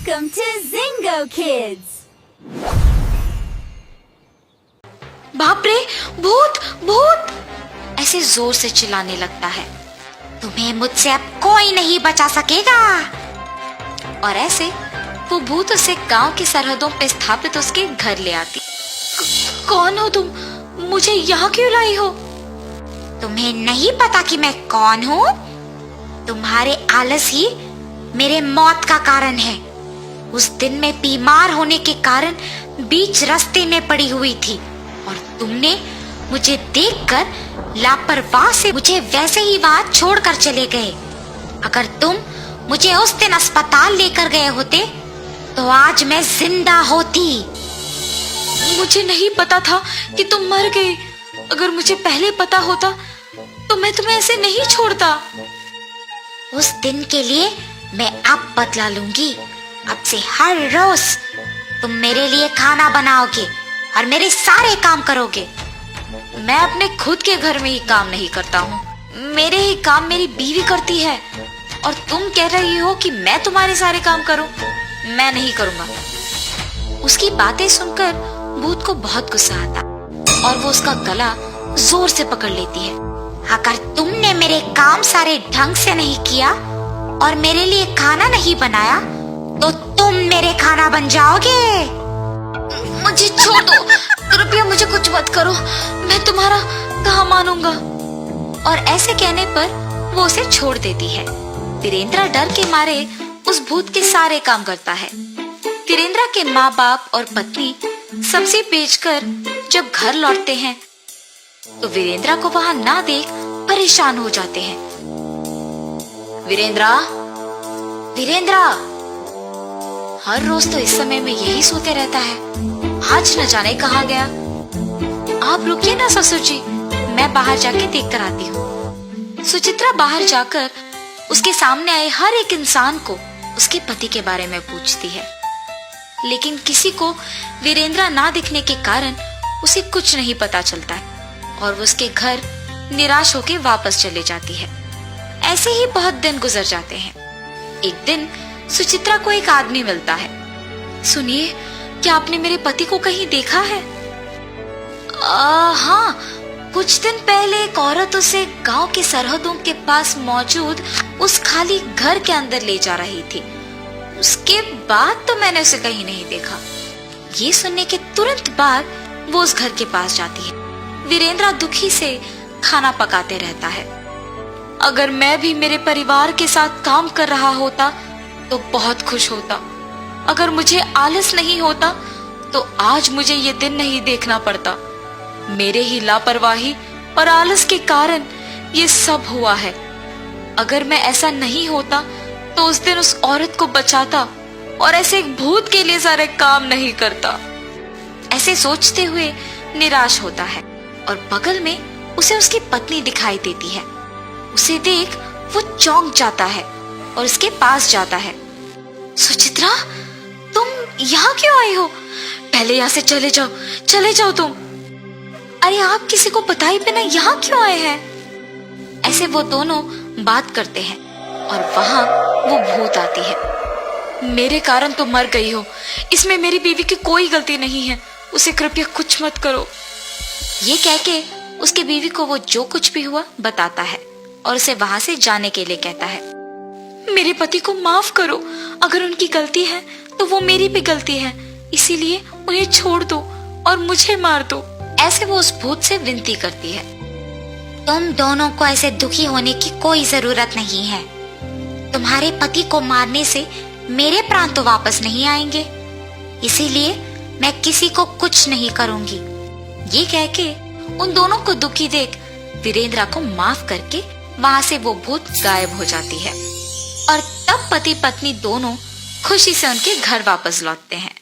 Welcome to Zingo Kids. बाप रे, भूत भूत ऐसे जोर से चिल्लाने लगता है। तुम्हें मुझसे अब कोई नहीं बचा सकेगा। और ऐसे वो भूत उसे गांव की सरहदों पे स्थापित उसके घर ले आती। कौन हो तुम? मुझे यहाँ क्यों लाई हो? तुम्हें नहीं पता कि मैं कौन हूँ? तुम्हारे आलस ही मेरे मौत का कारण है। उस दिन मैं बीमार होने के कारण बीच रास्ते में पड़ी हुई थी और तुमने मुझे देखकर लापरवाह से मुझे वैसे ही वहां छोड़कर चले गए। अगर तुम मुझे उस दिन अस्पताल लेकर गए होते तो आज मैं जिंदा होती। मुझे नहीं पता था कि तुम मर गए। अगर मुझे पहले पता होता तो मैं तुम्हें ऐसे नहीं छोड़ता। उस दिन के लिए मैं अब बदला लूंगी। अब से हर रोज तुम मेरे लिए खाना बनाओगे और मेरे सारे काम करोगे। मैं अपने खुद के घर में ही काम नहीं करता हूँ। मेरे ही काम मेरी बीवी करती है और तुम कह रही हो कि मैं तुम्हारे सारे काम करूं? मैं नहीं करूंगा। उसकी बातें सुनकर भूत को बहुत गुस्सा आता और वो उसका गला जोर से पकड़ लेती है। अगर तुमने मेरे काम सारे ढंग से नहीं किया और मेरे लिए खाना नहीं बनाया तो तुम मेरे खाना बन जाओगे। मुझे छोड़ दो, कृपया मुझे कुछ मत करो। मैं तुम्हारा कहाँ मानूंगा। और ऐसे कहने पर वो उसे छोड़ देती है। वीरेंद्र डर के मारे उस भूत के सारे काम करता है। वीरेंद्र के माँ बाप और पत्नी सब्जी बेचकर जब घर लौटते हैं तो वीरेंद्र को वहां ना देख परेशान हो जाते हैं। वीरेंद्र, वीरेंद्र, हर रोज तो इस समय में यही सोते रहता है। आज न जाने कहाँ गया। आप रुकिए ना ससुर जी, मैं बाहर जाके देख कर आती हूँ। सुचित्रा बाहर जाकर उसके सामने आए हर एक इंसान को उसके पति के बारे में पूछती है, लेकिन किसी को वीरेंद्र ना दिखने के कारण उसे कुछ नहीं पता चलता है और वो उसके घर निराश होकर वापस चले जाती है। ऐसे ही बहुत दिन गुजर जाते हैं। एक दिन सुचित्रा को एक आदमी मिलता है। सुनिए, क्या आपने मेरे पति को कहीं देखा है? हाँ, कुछ दिन पहले एक औरत उसे गांव की सरहदों के पास मौजूद उस खाली घर के अंदर ले जा रही थी। उसके बाद तो मैंने उसे कहीं नहीं देखा। ये सुनने के तुरंत बाद वो उस घर के पास जाती है। वीरेंद्र दुखी से खाना पकाते रहता है। अगर मैं भी मेरे परिवार के साथ काम कर रहा होता तो बहुत खुश होता। अगर मुझे आलस नहीं होता तो आज मुझे ये दिन नहीं देखना पड़ता। मेरे ही लापरवाही और आलस के कारण ये सब हुआ है। अगर मैं ऐसा नहीं होता तो उस दिन उस औरत को बचाता और ऐसे एक भूत के लिए सारे काम नहीं करता। ऐसे सोचते हुए निराश होता है और बगल में उसे उसकी पत्नी दिखाई देती है। उसे देख वो चौंक जाता है और उसके पास जाता है। सुचित्रा, तुम यहाँ क्यों आई हो? पहले यहाँ से चले जाओ तुम। अरे, आप किसी को बताए बिना यहाँ क्यों आए हैं? ऐसे वो दोनों बात करते हैं और वहां वो भूत आती है। मेरे कारण तो मर गई हो, इसमें मेरी बीवी की कोई गलती नहीं है। उसे कृपया कुछ मत करो। ये कह के उसके बीवी को वो जो कुछ भी हुआ बताता है और उसे वहां से जाने के लिए कहता है। मेरे पति को माफ करो। अगर उनकी गलती है तो वो मेरी भी गलती है, इसीलिए उन्हें छोड़ दो और मुझे मार दो। ऐसे वो उस भूत से विनती करती है। तुम दोनों को ऐसे दुखी होने की कोई जरूरत नहीं है। तुम्हारे पति को मारने से मेरे प्राण तो वापस नहीं आएंगे, इसीलिए मैं किसी को कुछ नहीं करूंगी। ये कह के उन दोनों को दुखी देख वीरेंद्र को माफ करके वहां से वो भूत गायब हो जाती है और तब पति पत्नी दोनों खुशी से उनके घर वापस लौटते हैं।